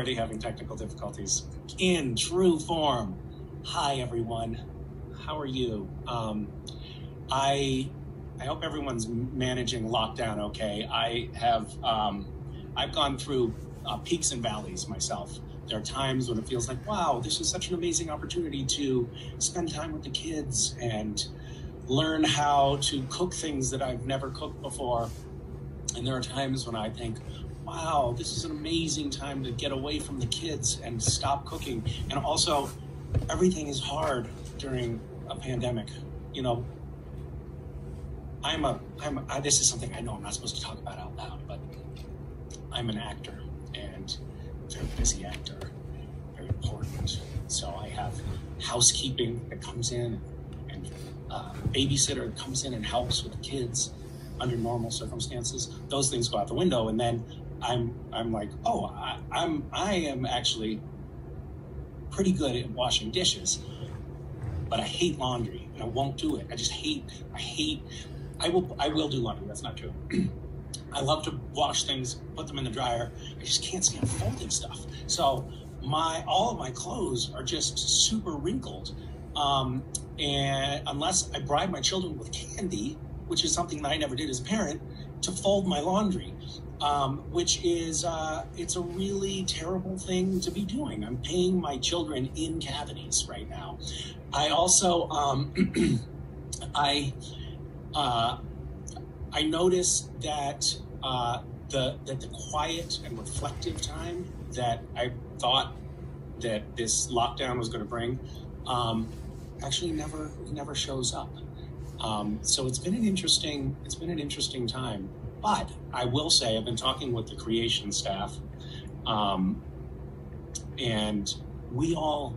already having technical difficulties in true form. Hi, everyone. How are you? I hope everyone's managing lockdown okay. I've gone through peaks and valleys myself. There are times when it feels like, wow, this is such an amazing opportunity to spend time with the kids and learn how to cook things that I've never cooked before. And there are times when I think, wow, this is an amazing time to get away from the kids and stop cooking. And also, everything is hard during a pandemic. You know, this is something I know I'm not supposed to talk about out loud, but I'm an actor and a very busy actor, very important. So I have housekeeping that comes in and a babysitter that comes in and helps with the kids under normal circumstances. Those things go out the window, and then I'm like, oh, I am actually pretty good at washing dishes, but I hate laundry and I won't do it. I will do laundry. That's not true. I love to wash things, put them in the dryer. I just can't stand folding stuff. So all of my clothes are just super wrinkled. And unless I bribe my children with candy, which is something that I never did as a parent, to fold my laundry, which is, it's a really terrible thing to be doing. I'm paying my children in cavities right now. I also, I noticed that the quiet and reflective time that I thought that this lockdown was going to bring, actually never shows up. So it's been an interesting time. But I will say I've been talking with the creation staff, and we all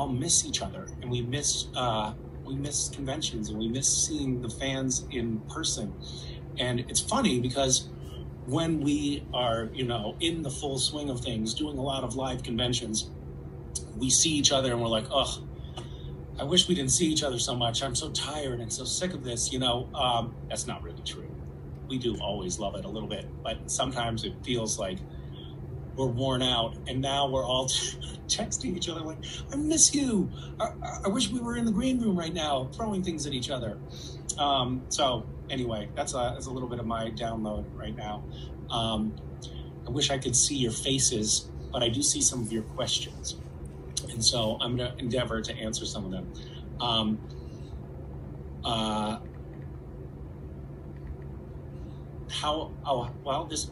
miss each other, and we miss conventions, and we miss seeing the fans in person. And it's funny because when we are, in the full swing of things, doing a lot of live conventions, we see each other and we're like, oh, I wish we didn't see each other so much. I'm so tired and so sick of this, That's not really true. We do always love it a little bit, but sometimes it feels like we're worn out, and now we're all texting each other like, I miss you. I wish we were in the green room right now, throwing things at each other. So anyway, that's a little bit of my download right now. I wish I could see your faces, but I do see some of your questions. And so I'm going to endeavor to answer some of them.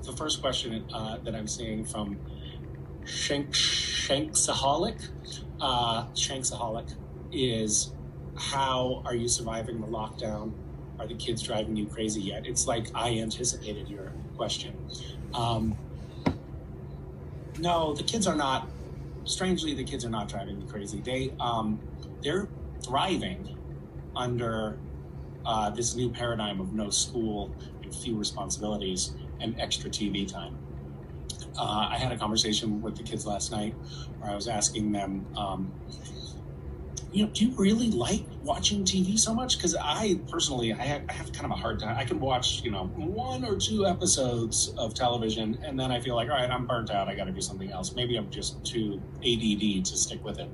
The first question that I'm seeing from Shanksaholic. Shanksaholic is, how are you surviving the lockdown? Are the kids driving you crazy yet? It's like I anticipated your question. No, the kids are not. Strangely, the kids are not driving me crazy. They're thriving under this new paradigm of no school and few responsibilities and extra TV time. I had a conversation with the kids last night where I was asking them, do you really like watching TV so much? Because I personally, I have kind of a hard time. I can watch, 1 or 2 episodes of television, and then I feel like, all right, I'm burnt out. I got to do something else. Maybe I'm just too ADD to stick with it.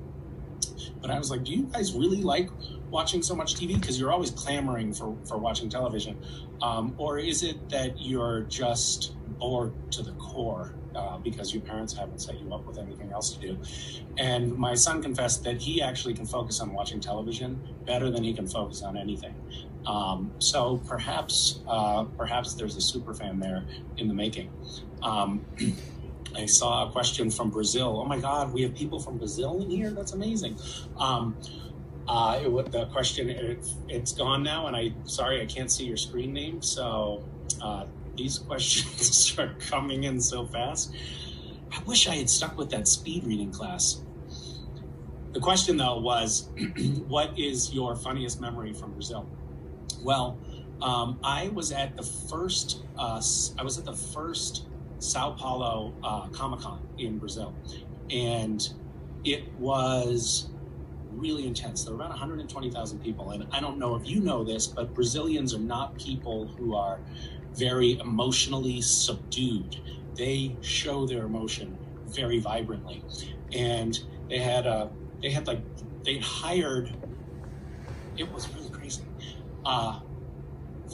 But I was like, do you guys really like watching so much TV? Because you're always clamoring for watching television. Or is it that you're just bored to the core because your parents haven't set you up with anything else to do? And my son confessed that he actually can focus on watching television better than he can focus on anything. So perhaps there's a super fan there in the making. I saw a question from Brazil. Oh my God, we have people from Brazil in here? That's amazing. The question, it's gone now, and sorry, I can't see your screen name. So these questions are coming in so fast. I wish I had stuck with that speed reading class. The question though was, what is your funniest memory from Brazil? Well, I was at the first Sao Paulo Comic-Con in Brazil, and it was really intense. There were about 120,000 people, and I don't know if you know this, but Brazilians are not people who are very emotionally subdued. They show their emotion very vibrantly. And they had they'd hired, it was really crazy.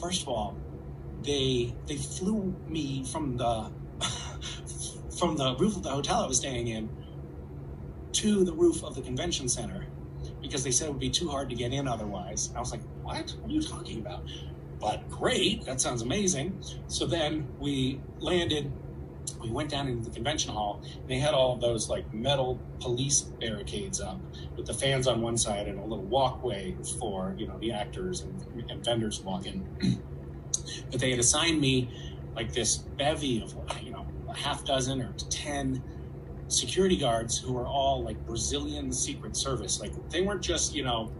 First of all, they flew me from the from the roof of the hotel I was staying in to the roof of the convention center because they said it would be too hard to get in otherwise. I was like, what are you talking about? But great, that sounds amazing. So then we landed, we went down into the convention hall, and they had all those like metal police barricades up with the fans on one side and a little walkway for, you know, the actors and vendors to walk in. But they had assigned me like this bevy of, you know, a half dozen or 10 security guards who were all like Brazilian Secret Service. Like they weren't just, you know,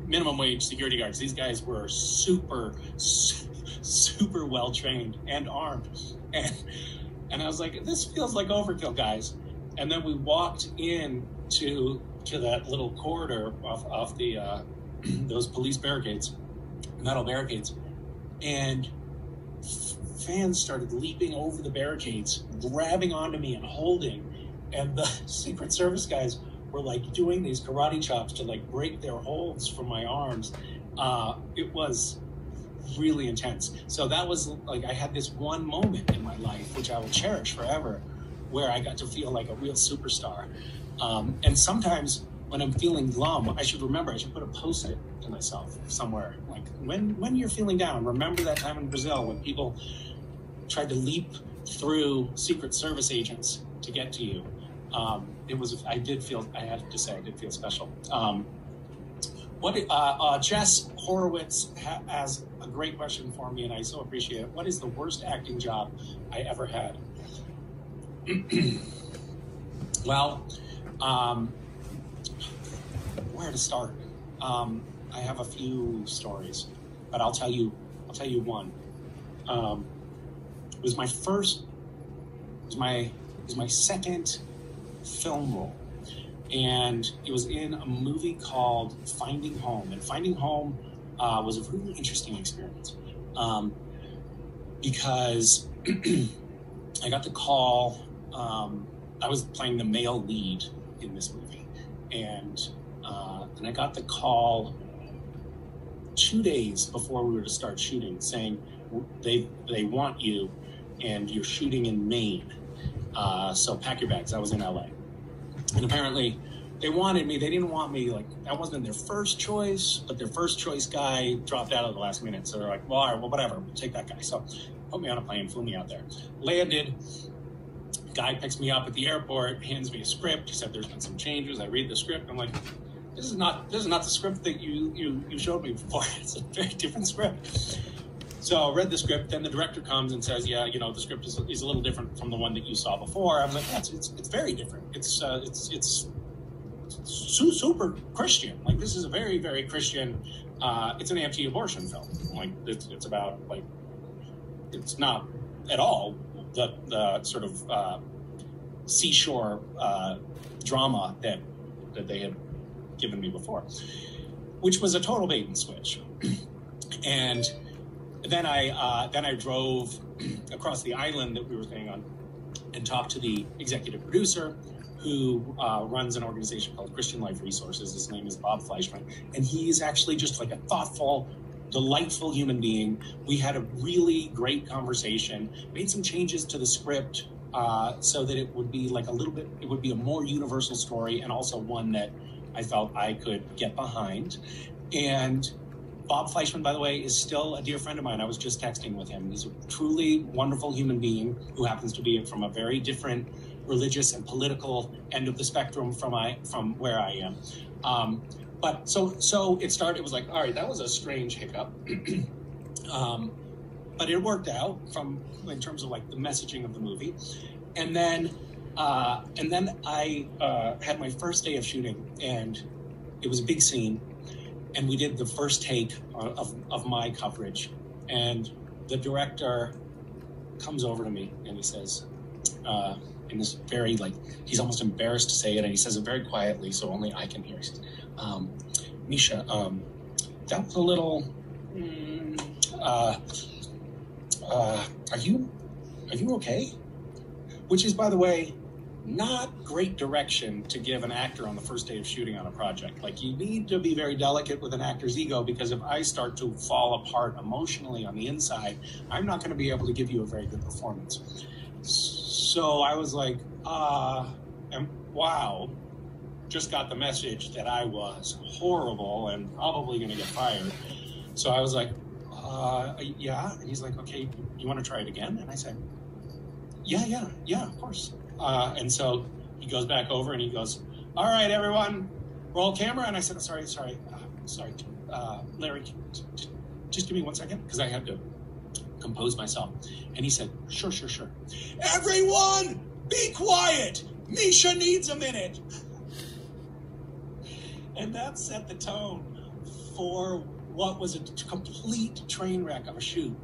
minimum wage security guards. These guys were super well trained and armed. And I was like, this feels like overkill, guys. And then we walked in to that little corridor off the those police barricades, metal barricades, and fans started leaping over the barricades, grabbing onto me and holding, and the Secret Service guys were like doing these karate chops to like break their holds from my arms. It was really intense. So that was like, I had this one moment in my life, which I will cherish forever, where I got to feel like a real superstar. And sometimes when I'm feeling glum, I should put a post-it to myself somewhere. Like when you're feeling down, remember that time in Brazil when people tried to leap through Secret Service agents to get to you. I have to say, I did feel special. Jess Horowitz has a great question for me, and I so appreciate it. What is the worst acting job I ever had? Well, where to start? I have a few stories, but I'll tell you one. It was my second film role. And it was in a movie called Finding Home. And Finding Home was a really interesting experience because I got the call. I was playing the male lead in this movie. And I got the call 2 days before we were to start shooting saying they want you and you're shooting in Maine. So pack your bags. I was in LA. And apparently they wanted me. They didn't want me, like, that wasn't their first choice, but their first choice guy dropped out at the last minute. So they're like, well, all right, well, whatever, we'll take that guy. So put me on a plane, flew me out there. Landed, guy picks me up at the airport, hands me a script. He said, there's been some changes. I read the script. I'm like, this is not the script that you showed me before. It's a very different script. So I read the script, then the director comes and says, yeah, you know, the script is a little different from the one that you saw before. I'm like, it's very different. It's super Christian. Like, this is a very, very Christian, it's an anti-abortion film. Like, it's about, like, it's not at all the sort of seashore drama that they had given me before, which was a total bait and switch. And then I drove across the island that we were staying on and talked to the executive producer who runs an organization called Christian Life Resources. His name is Bob Fleischman. And he's actually just like a thoughtful, delightful human being. We had a really great conversation, made some changes to the script so that it would be like it would be a more universal story and also one that I felt I could get behind. And Bob Fleischman, by the way, is still a dear friend of mine. I was just texting with him. He's a truly wonderful human being who happens to be from a very different religious and political end of the spectrum from where I am. But so it started. It was like, all right, that was a strange hiccup, but it worked out in terms of like the messaging of the movie, and then I had my first day of shooting, and it was a big scene. And we did the first take of my coverage. And the director comes over to me and he says, in this very, like, he's almost embarrassed to say it. And he says it very quietly, so only I can hear. He says, Misha, that was a little, are you okay? Which is, by the way, not great direction to give an actor on the first day of shooting on a project. Like, you need to be very delicate with an actor's ego, because if I start to fall apart emotionally on the inside, I'm not going to be able to give you a very good performance. So I was like, and wow, just got the message that I was horrible and probably going to get fired. So I was like, yeah. And he's like, okay, you want to try it again? And I said, yeah, of course. And so he goes back over and he goes, all right, everyone, roll camera. And I said, sorry, Larry, just give me 1 second, because I had to compose myself. And he said, sure. Everyone, be quiet. Misha needs a minute. And that set the tone for what was a complete train wreck of a shoot.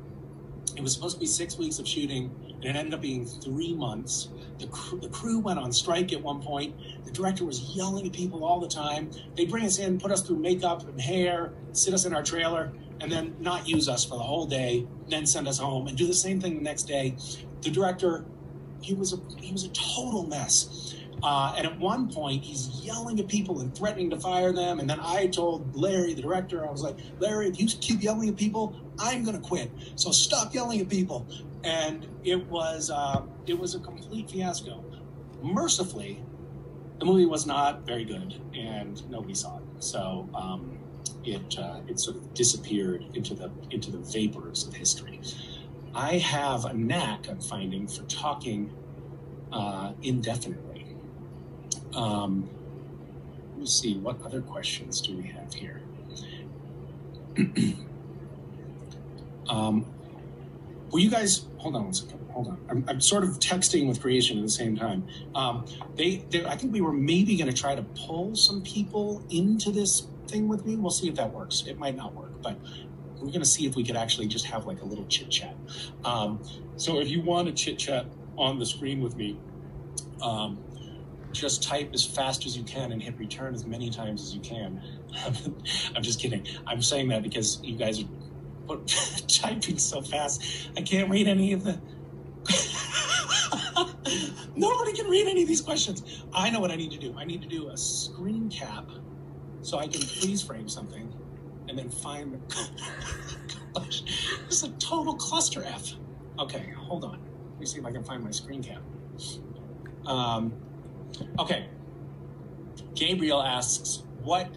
It was supposed to be 6 weeks of shooting, and it ended up being 3 months. The crew went on strike at one point. The director was yelling at people all the time. They'd bring us in, put us through makeup and hair, sit us in our trailer, and then not use us for the whole day, then send us home and do the same thing the next day. The director, he was a total mess. And at one point, he's yelling at people and threatening to fire them. And then I told Larry, the director, I was like, Larry, if you keep yelling at people, I'm going to quit. So stop yelling at people. And it was a complete fiasco. Mercifully, the movie was not very good, and nobody saw it. So it sort of disappeared into the vapors of history. I have a knack, I'm finding, for talking indefinitely. Let me see, what other questions do we have here? Will you guys, hold on one second, hold on. I'm sort of texting with creation at the same time. I think we were maybe going to try to pull some people into this thing with me. We'll see if that works. It might not work, but we're going to see if we could actually just have like a little chit chat. So if you want to chit chat on the screen with me, just type as fast as you can and hit return as many times as you can. I'm just kidding. I'm saying that because you guys are typing so fast. I can't read any of the... Nobody can read any of these questions. I know what I need to do. I need to do a screen cap so I can freeze frame something and then find the... Gosh, this is a total cluster F. Okay, hold on. Let me see if I can find my screen cap. Okay. Gabriel asks, what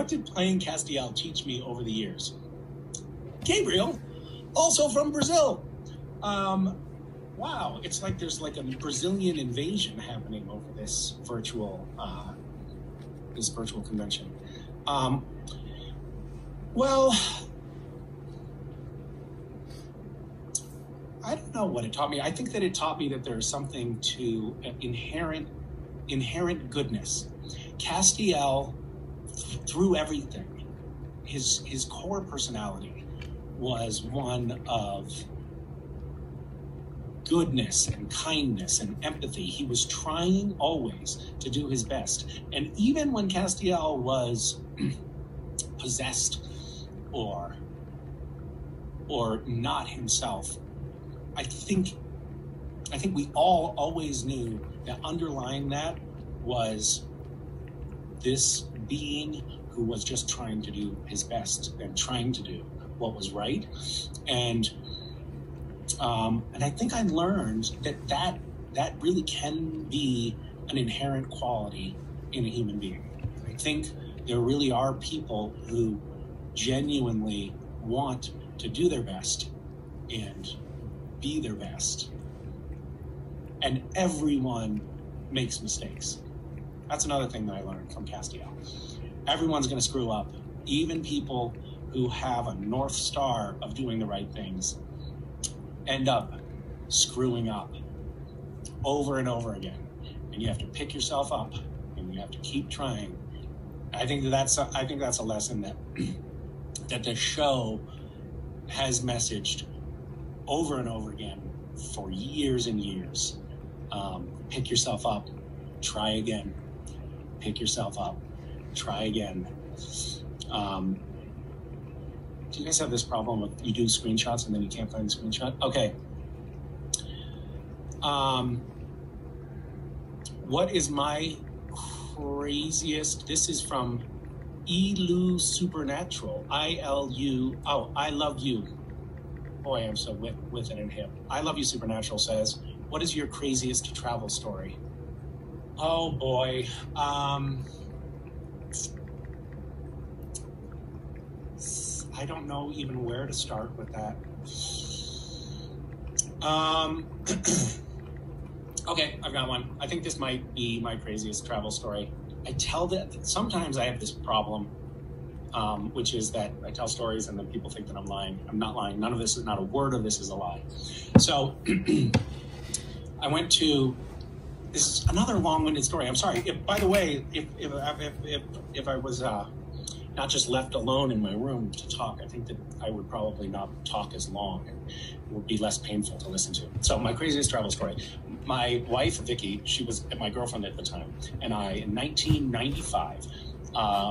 did playing Castiel teach me over the years? Gabriel, also from Brazil. Wow, it's like there's like a Brazilian invasion happening over this virtual convention. Well, I don't know what it taught me. I think that it taught me that there's something to inherent goodness. Castiel, through everything, his core personality was one of goodness and kindness and empathy. He was trying always to do his best. And even when Castiel was possessed or not himself, I think we all always knew that underlying that was this being who was just trying to do his best and trying to do what was right. And I think I learned that really can be an inherent quality in a human being. I think there really are people who genuinely want to do their best and be their best. And everyone makes mistakes. That's another thing that I learned from Castiel. Everyone's going to screw up. Even people who have a North Star of doing the right things end up screwing up over and over again. And you have to pick yourself up and you have to keep trying. I think that's a lesson that the show has messaged over and over again for years and years. Pick yourself up, try again. Pick yourself up, try again. Do you guys have this problem with you do screenshots and then you can't find the screenshot? Okay. What is my craziest? This is from Ilu Supernatural. ILU. Oh, I love you. Boy, I'm so with it and hip. I love you. Supernatural says, "What is your craziest travel story?" Oh boy. I don't know even where to start with that. Okay, I've got one. I think this might be my craziest travel story. I tell that sometimes I have this problem, which is that I tell stories and then people think that I'm lying. I'm not lying. None of this is, not a word of this is a lie. So I went to, this is another long-winded story. I'm sorry. By the way, if I was not just left alone in my room to talk, I think that I would probably not talk as long and it would be less painful to listen to. So my craziest travel story. My wife, Vicky, she was my girlfriend at the time, and I, in 1995,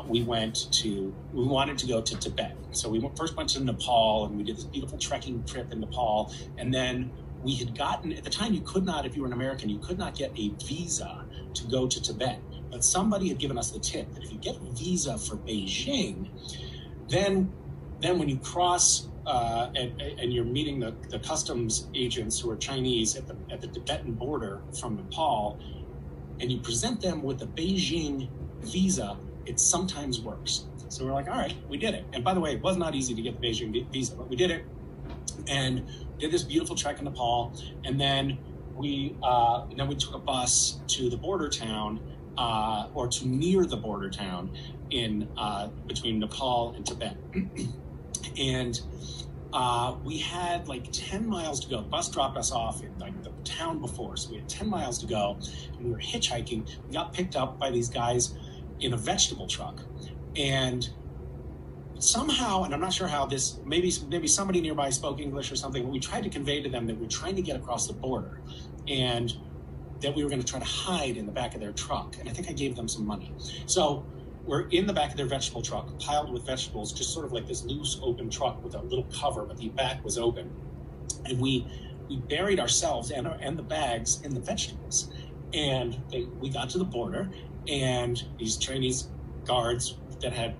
we wanted to go to Tibet. So we first went to Nepal, and we did this beautiful trekking trip in Nepal, and then we had gotten, at the time you could not, if you were an American, you could not get a visa to go to Tibet. But somebody had given us the tip that if you get a visa for Beijing, then when you cross and you're meeting the customs agents who are Chinese at the Tibetan border from Nepal, and you present them with a Beijing visa, it sometimes works. So we're like, all right, we did it. And by the way, it was not easy to get the Beijing visa, but we did it and did this beautiful trek in Nepal. And then we took a bus to the border town, or to near the border town in between Nepal and Tibet. And we had like 10 miles to go. The bus dropped us off in like the town before, so we had 10 miles to go, and we were hitchhiking. We got picked up by these guys in a vegetable truck, and somehow, and I'm not sure how this, maybe somebody nearby spoke English or something, but we tried to convey to them that we're trying to get across the border, and that we were going to try to hide in the back of their truck. And I think I gave them some money. So we're in the back of their vegetable truck, piled with vegetables, just sort of like this loose, open truck with a little cover, but the back was open. And we buried ourselves and the bags in the vegetables. And we got to the border, and these Chinese guards that had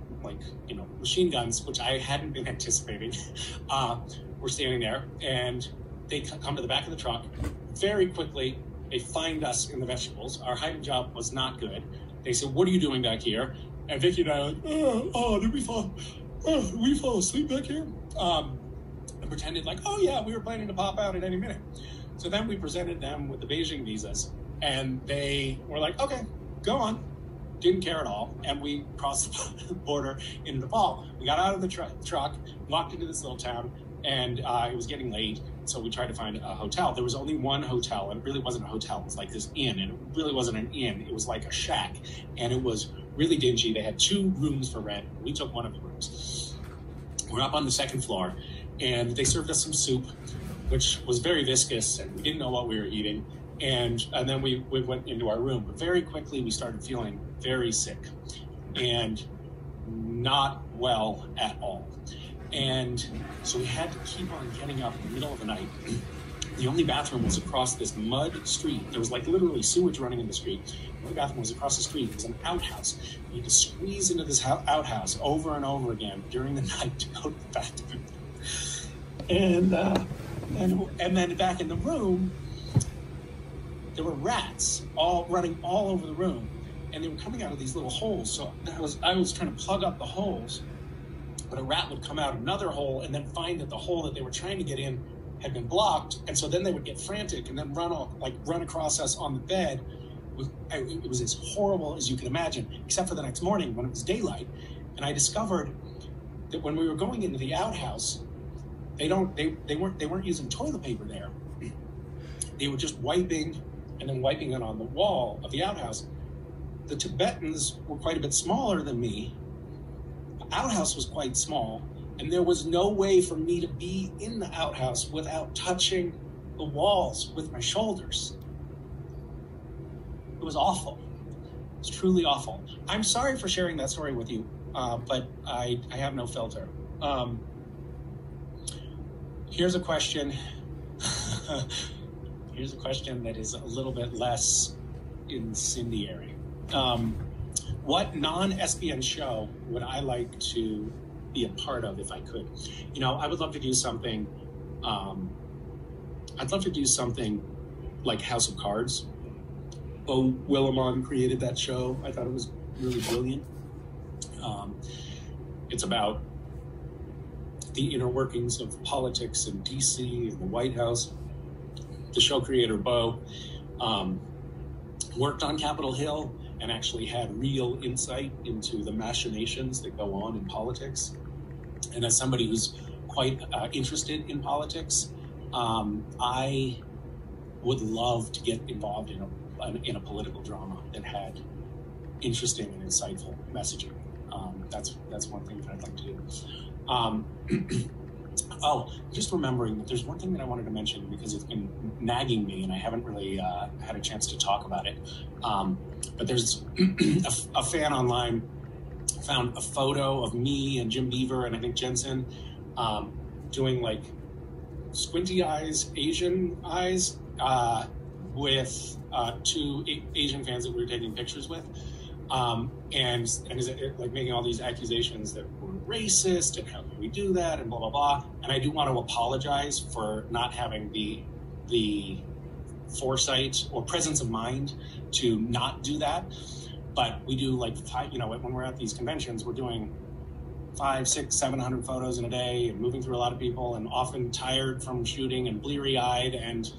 machine guns, which I hadn't been anticipating, were standing there, and they come to the back of the truck. Very quickly, they find us in the vegetables. Our hiding job was not good. They said, "What are you doing back here?" And Vicky and I are like, did we fall asleep back here? And pretended like, oh yeah, we were planning to pop out at any minute. So then we presented them with the Beijing visas, and they were like, okay, go on. Didn't care at all. And we crossed the border into Nepal. We got out of the truck, walked into this little town, and it was getting late. So we tried to find a hotel. There was only one hotel, and it really wasn't a hotel. It was like this inn, and it really wasn't an inn. It was like a shack, and it was really dingy. They had 2 rooms for rent. We took one of the rooms. We're up on the 2nd floor, and they served us some soup, which was very viscous, and we didn't know what we were eating. And then we went into our room. But very quickly, we started feeling very sick and not well at all. And so we had to keep on getting up in the middle of the night. The only bathroom was across this mud street. There was like literally sewage running in the street. The only bathroom was across the street. It was an outhouse. You had to squeeze into this outhouse over and over again during the night to go to the bathroom. And then back in the room, there were rats all running all over the room, and they were coming out of these little holes. So I was trying to plug up the holes, but a rat would come out another hole and then find that the hole that they were trying to get in had been blocked. And so then they would get frantic and then run across us on the bed. It was as horrible as you can imagine, except for the next morning when it was daylight. And I discovered that when we were going into the outhouse, they weren't using toilet paper there. They were just wiping and then wiping it on the wall of the outhouse. The Tibetans were quite a bit smaller than me. The outhouse was quite small, and there was no way for me to be in the outhouse without touching the walls with my shoulders. It was awful. It was truly awful. I'm sorry for sharing that story with you, but I have no filter. Here's a question. Here's a question that is a little bit less incendiary. What non-SBN show would I like to be a part of if I could? You know, I would love to do something. I'd love to do something like House of Cards. Bo Willimon created that show. I thought it was really brilliant. It's about the inner workings of politics in DC and the White House. The show creator, Bo, worked on Capitol Hill and actually had real insight into the machinations that go on in politics. And as somebody who's quite interested in politics, I would love to get involved in a political drama that had interesting and insightful messaging. That's one thing that I'd like to do. Oh, just remembering that there's one thing that I wanted to mention because it's been nagging me and I haven't really had a chance to talk about it. But there's a fan online found a photo of me and Jim Beaver and I think Jensen doing like squinty eyes, Asian eyes with two Asian fans that we were taking pictures with. And is it like making all these accusations that we're racist and how can we do that and blah, blah, blah. And I do want to apologize for not having the foresight or presence of mind to not do that. But we do like, when we're at these conventions, we're doing 500, 600, 700 photos in a day and moving through a lot of people and often tired from shooting and bleary-eyed and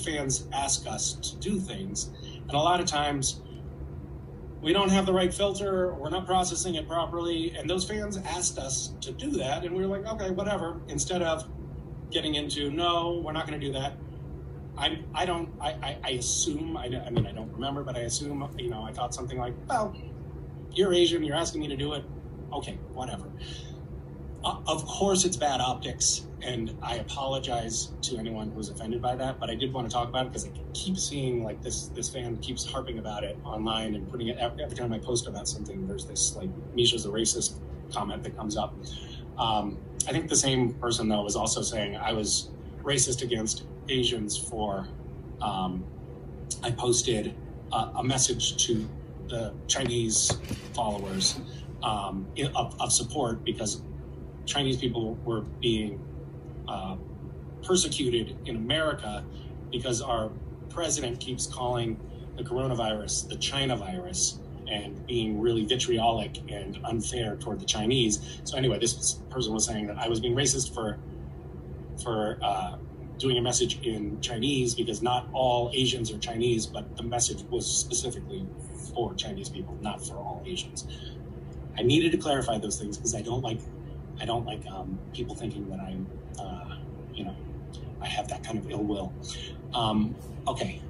fans ask us to do things. And a lot of times we don't have the right filter, we're not processing it properly, and those fans asked us to do that, and we were like, okay, whatever, instead of getting into, no, we're not going to do that. I assume, I don't remember, but I assume, I thought something like, well, you're Asian, you're asking me to do it, okay, whatever. Of course it's bad optics, and I apologize to anyone who's offended by that, but I did want to talk about it because I keep seeing like this fan keeps harping about it online and putting it every time I post about something, there's this like Misha's a racist comment that comes up. I think the same person though was also saying I was racist against Asians for, I posted a message to the Chinese followers of support because Chinese people were being persecuted in America because our president keeps calling the coronavirus the China virus and being really vitriolic and unfair toward the Chinese. So anyway, this person was saying that I was being racist for doing a message in Chinese because not all Asians are Chinese, but the message was specifically for Chinese people, not for all Asians. I needed to clarify those things because I don't like people thinking that I'm, I have that kind of ill will. Okay,